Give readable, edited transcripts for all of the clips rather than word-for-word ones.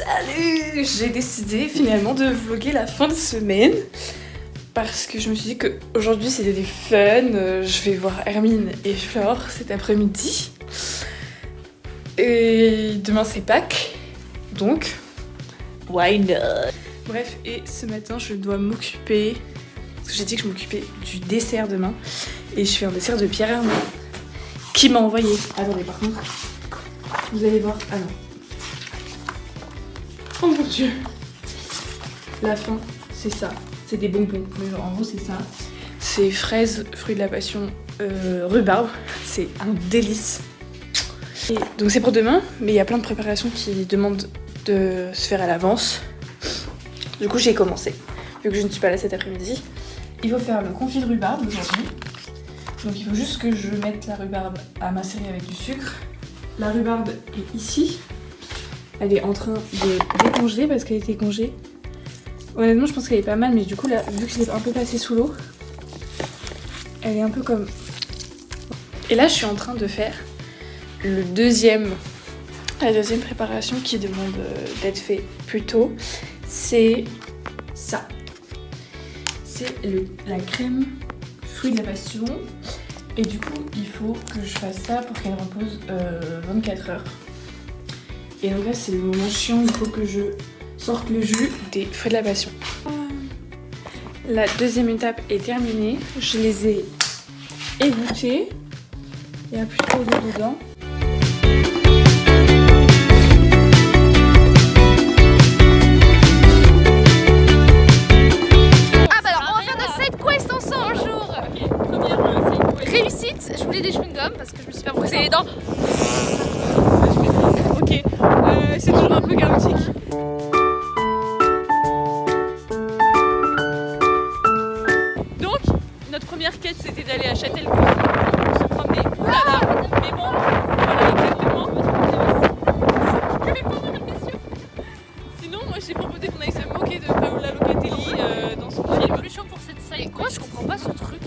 Salut! J'ai décidé finalement de vlogger la fin de semaine parce que je me suis dit qu'aujourd'hui c'était des fun. Je vais voir Hermine et Flore cet après-midi. Et demain c'est Pâques, donc why not? Bref, et ce matin je dois m'occuper, parce que j'ai dit que je m'occupais du dessert demain, et je fais un dessert de Pierre Hermé qui m'a envoyé. Attendez, par contre, vous allez voir. Ah non. Oh mon dieu. La fin, c'est ça. C'est des bonbons. Mais genre, en gros, c'est ça. C'est fraises, fruits de la passion, rhubarbe. C'est un délice. Et donc c'est pour demain, mais il y a plein de préparations qui demandent de se faire à l'avance. Du coup, j'ai commencé. Vu que je ne suis pas là cet après-midi. Il faut faire le confit de rhubarbe aujourd'hui. Donc il faut juste que je mette la rhubarbe à macérer avec du sucre. La rhubarbe est ici. Elle est en train de décongeler parce qu'elle était congée. Honnêtement, je pense qu'elle est pas mal, mais du coup, là, vu que je l'ai un peu passée sous l'eau, elle est un peu comme... Et là, je suis en train de faire la deuxième préparation qui demande d'être fait plus tôt. C'est ça. C'est la crème fruits de la passion. Et du coup, il faut que je fasse ça pour qu'elle repose 24 heures. Et donc là, c'est le moment chiant, il faut que je sorte le jus des fruits de la passion. La deuxième étape est terminée. Je les ai égouttés. Il n'y a plus trop d'eau dedans. Ah bah alors, on va faire de side quest ensemble. Bonjour. Ok, première side quest. Réussite, je voulais des chewing-gums parce que je me suis pas brossé les dents. Ok, c'est toujours un peu chaotique. Donc, notre première quête c'était d'aller à Châtellerault pour se promener. Ouh là là, mais bon, voilà exactement. Je vais pas voir les yeux. Sinon, moi j'ai proposé qu'on aille se moquer de Paola Locatelli dans son film. Plus chaud pour cette side quest. Moi je comprends pas ce truc.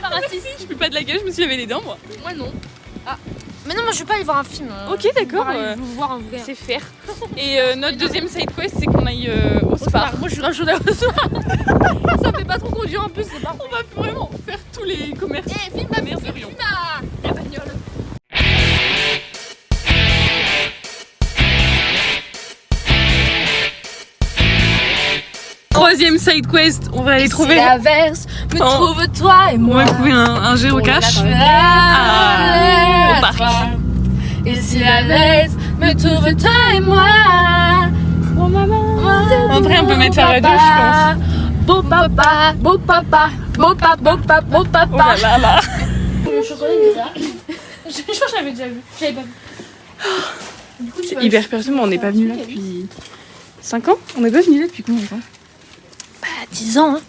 Pas Si, raciste. je fais pas de la gueule, je me suis lavé les dents moi. Moi non. Ah. Mais non, moi je vais pas aller voir un film. Ok, d'accord. Je vais voir un vrai. C'est faire. Et notre deuxième side quest, c'est qu'on aille au spa. Moi je suis grave chaude au soir. Ça fait pas trop conduire en plus, c'est pas. On va vraiment faire tous les commerces. Eh, filme ma mère, Furion. la bagnole. Troisième side quest, on va aller trouver. Si l'averse me Oh. trouve toi et On moi. va trouver un géocache. Ah, au parc. Et si l'averse me trouve toi et moi. Oh maman. Après, on peut mettre la radio, je pense. Beau papa, beau papa, beau papa, beau papa, beau papa. Oh là là là. Le chocolat il est là. Je crois que j'avais déjà vu. J'avais pas vu. Du coup, C'est hyper perso, mais on n'est pas venu là depuis 5 ans. On n'est pas venu là depuis combien de temps? 10 ans. Hein.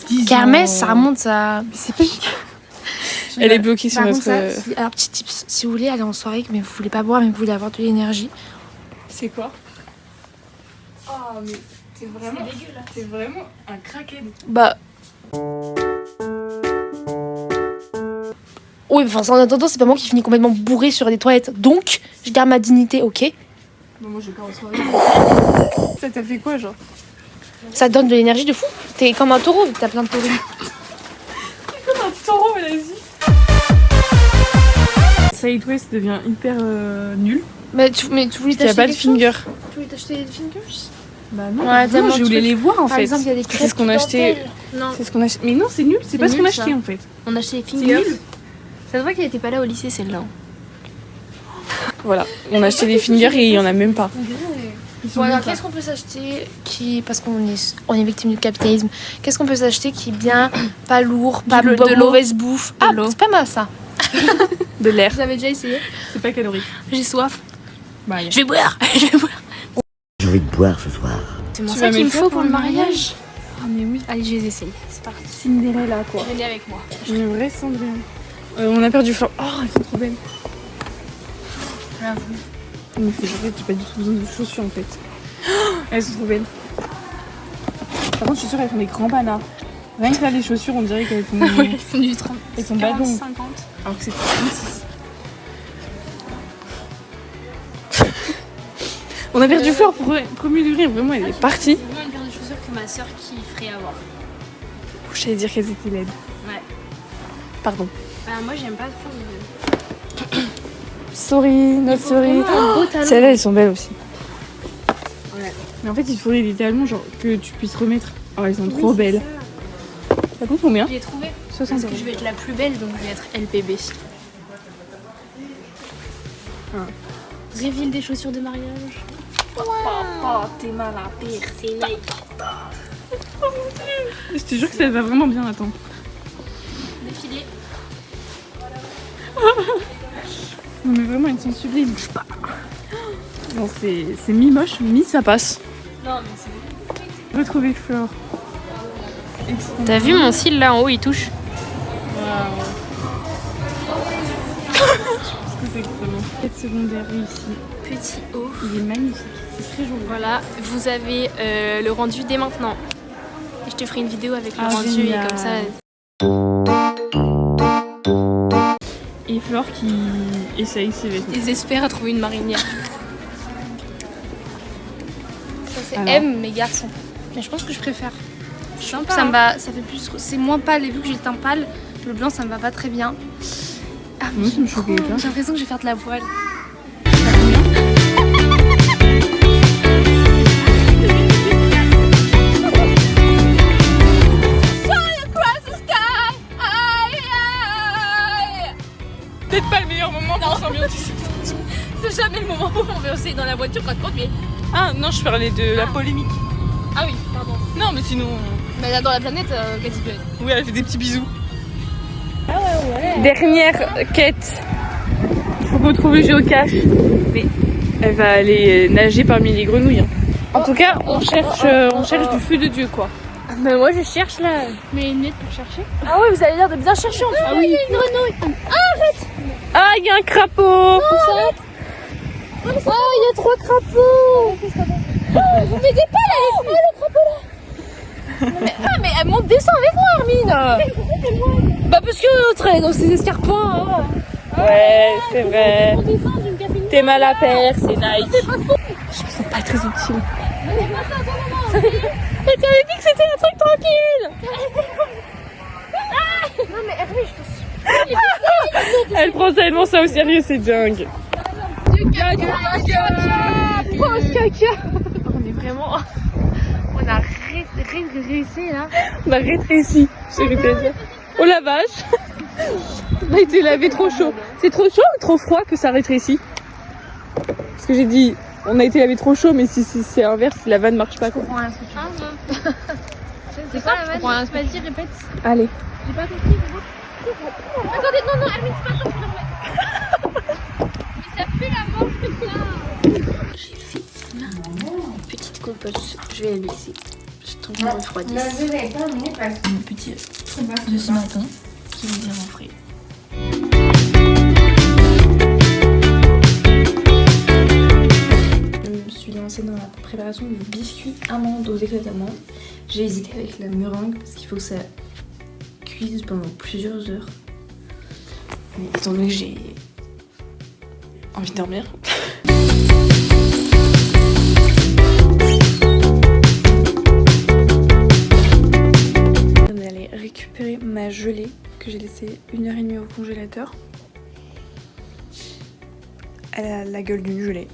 10 Kermesse, ans. ça remonte à. C'est pas Elle est bloquée sur Par notre. contre, ça, alors, petit tips, si vous voulez aller en soirée, mais vous voulez pas boire, mais vous voulez avoir de l'énergie. C'est quoi? Oh, mais t'es vraiment un craquet. Bah. Oui, enfin, ça, en attendant, c'est pas moi qui finis complètement bourré sur des toilettes. Donc, je garde ma dignité, ok? Non, moi je vais pas en soirée. Ça t'a fait quoi, genre? Ça donne de l'énergie de fou. T'es comme un taureau, t'as plein de taurines. Comme un taureau, vas-y. Side quest devient hyper nul. Mais tu voulais Il n'y a t'acheter pas de quelque chose? finger. Tu voulais t'acheter des fingers? Bah non, Ouais, non, tellement je de voulais trucs. les voir en Par fait. exemple, il y a des C'est crêpes ce qu'on a acheté. dentelles. Non, C'est ce qu'on a acheté. Mais non, c'est nul, c'est pas ce nul, qu'on a ça. acheté en fait. on a acheté des C'est fingers. nul. Ça se voit qu'elle était pas là au lycée, celle-là. Voilà, on a acheté des fingers et il y en a même pas. Bon, alors qu'est-ce qu'on peut s'acheter qui, parce on est victime du capitalisme, qu'est-ce qu'on peut s'acheter qui est bien, pas lourd, pas De de l'eau. mauvaise bouffe? Ah, l'eau. c'est pas mal ça. De l'air. Vous avez déjà essayé? C'est pas calorique. J'ai soif. Bah, Je vais boire. Je vais boire. J'ai envie de boire ce soir. C'est Tu ça vas qu'il me mettre quoi faut pour le mariage. Ah mais oui. Allez, je vais les essayer. C'est parti. Cinderella quoi. Venez avec moi. Une vraie Cinderella. On a perdu Flore. Oh, elles sont trop belles. J'avoue. Mais c'est vrai, j'ai pas du tout besoin de chaussures en fait. Oh, elles sont trop belles. Par contre, je suis sûre qu'elles font des grands bananes. Rien que là, les chaussures, on dirait qu'elles font. Ouais, elles font du 30. Elles sont pas longues. 50. Alors que c'est 36. On a perdu Flore pour premier degré, vraiment elle est partie. C'est vraiment une paire de chaussures que ma soeur kifferait avoir. J'allais dire qu'elles étaient laides. Ouais. Pardon. Bah, moi j'aime pas trop. Sorry, notre sorry. Celles-là elles sont belles aussi. Ouais. Mais en fait il faudrait littéralement genre que tu puisses remettre. Oh elles sont trop belles. Ça coûte combien? Je l'ai trouvé. 60 Parce euros. que je vais être la plus belle donc je vais être LPB. Reveal des chaussures de mariage. Papa, t'es mal à pire, c'est Nike. Je te jure que ça va vraiment bien, attends. Défilé. Non mais vraiment elles sont sublimes. Non c'est mi-moche, mi ça passe. Non mais c'est. Retrouver Flore. T'as vu mon cil là en haut il touche? Qu'est-ce que c'est que vraiment quête secondaire réussie. Petit haut. Il est magnifique, c'est très joli. Voilà, vous avez le rendu dès maintenant. Et je te ferai une vidéo avec le Ah, rendu génial. et comme ça. Et Flore qui essaye ses vêtements. Désespère à trouver une marinière. Ça c'est Alors M mes garçons. Mais je pense que je préfère. Sympa, Ça me hein. va, ça fait plus, c'est moins pâle et vu que j'ai le teint pâle, le blanc ça me va pas très bien. Ah mais Moi, ça me j'aime trop. choquait pas. J'ai l'impression que je vais faire de la voile. Peut-être pas le meilleur moment pour s'ambiancer. C'est jamais le moment pour s'ambiancer dans la voiture quand tu conduis. Ah non, je parlais de la polémique. Ah oui, pardon. Non, mais sinon. Mais là dans la planète, Katy Perry. Oui, elle fait des petits bisous. Dernière quête. Il faut qu'on trouve le géocache. Mais elle va aller nager parmi les grenouilles. Hein. En tout cas, on cherche du feu de Dieu quoi. Mais moi je cherche là. Mais une lunette pour chercher. Ah oui, vous avez l'air de bien chercher en tout cas. Ah oui, il y a une grenouille. Ah, il y a un crapaud. Oh, il y a 3 crapauds. Vous m'aidez pas là, les filles. Le crapaud là. Mais elle monte, descend avec moi, Armine. Bah parce que l'autre elle est dans ses escarpins. Hein. Ouais, c'est vrai. On descend d'une café. T'es mal à paire, c'est Nike. Je me sens pas très utile. Mais tu avais dit que c'était un truc tranquille. Non mais Hervé, je te suis. Elle prend tellement ça au sérieux, c'est dingue. Grosse caca. On est vraiment... On a régressé là. On a rétréci, j'ai envie de te dire. Oh la vache. On a été lavé trop chaud. C'est trop chaud ou trop froid que ça rétrécit? Parce que j'ai dit, on a été lavé trop chaud, mais si c'est inverse, la vanne marche pas quoi. C'est quoi la vanne? Vas-y, répète. Allez. J'ai pas compris. Attendez, non, Hermine, c'est pas toi qui le remets. Mais ça pue la manche que ça. J'ai fait une petite compote. Je vais la laisser. Je suis en train de refroidir. Mon petit de ce matin qui me dit en frais. Je me suis lancée dans la préparation du biscuit amande aux éclats d'amande. J'ai hésité avec la meringue parce qu'il faut que ça cuise pendant plusieurs heures. Mais étant donné que j'ai envie de dormir. On est allé récupérer ma gelée que j'ai laissée 1h30 au congélateur. Elle a la gueule d'une gelée.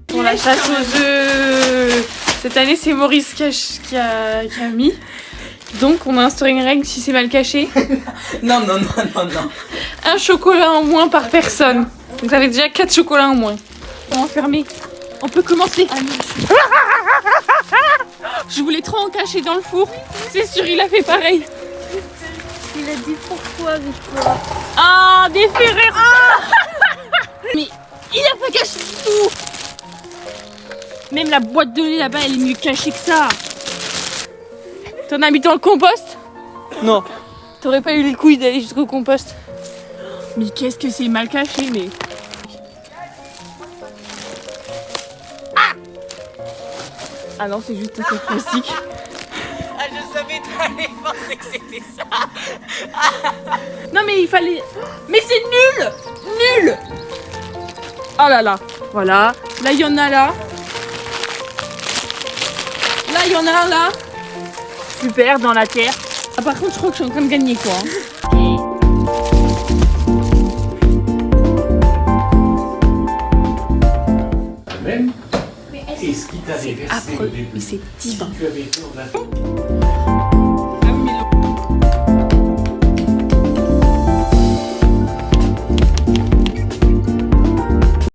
Pour la chasse aux œufs, cette année c'est Maurice qui a mis. Donc on a instauré une règle, si c'est mal caché, Non. un chocolat en moins par personne. Donc ça fait déjà 4 chocolats en moins. On va enfermer. On peut commencer. Je voulais trop en cacher dans le four. C'est sûr, il a fait pareil. Il a dit pourquoi, Victor. Ah, des Ferrero. Mais il a pas caché tout. Même la boîte de lait là-bas, elle est mieux cachée que ça. T'en as mis dans le compost? Non. T'aurais pas eu les couilles d'aller jusqu'au compost. Mais qu'est-ce que c'est mal caché, mais. Ah non, c'est juste un sac plastique. Ah, je savais que t'allais penser que c'était ça. Non mais il fallait... Mais c'est nul. Nul. Oh là là. Voilà. Là, il y en a là. Là, il y en a un là. Super, dans la terre. Ah, par contre, je crois que je suis en train de gagner quoi. Même. Et ce qui t'avait C'est affreux, mais c'est divin. tu avais été en Afrique.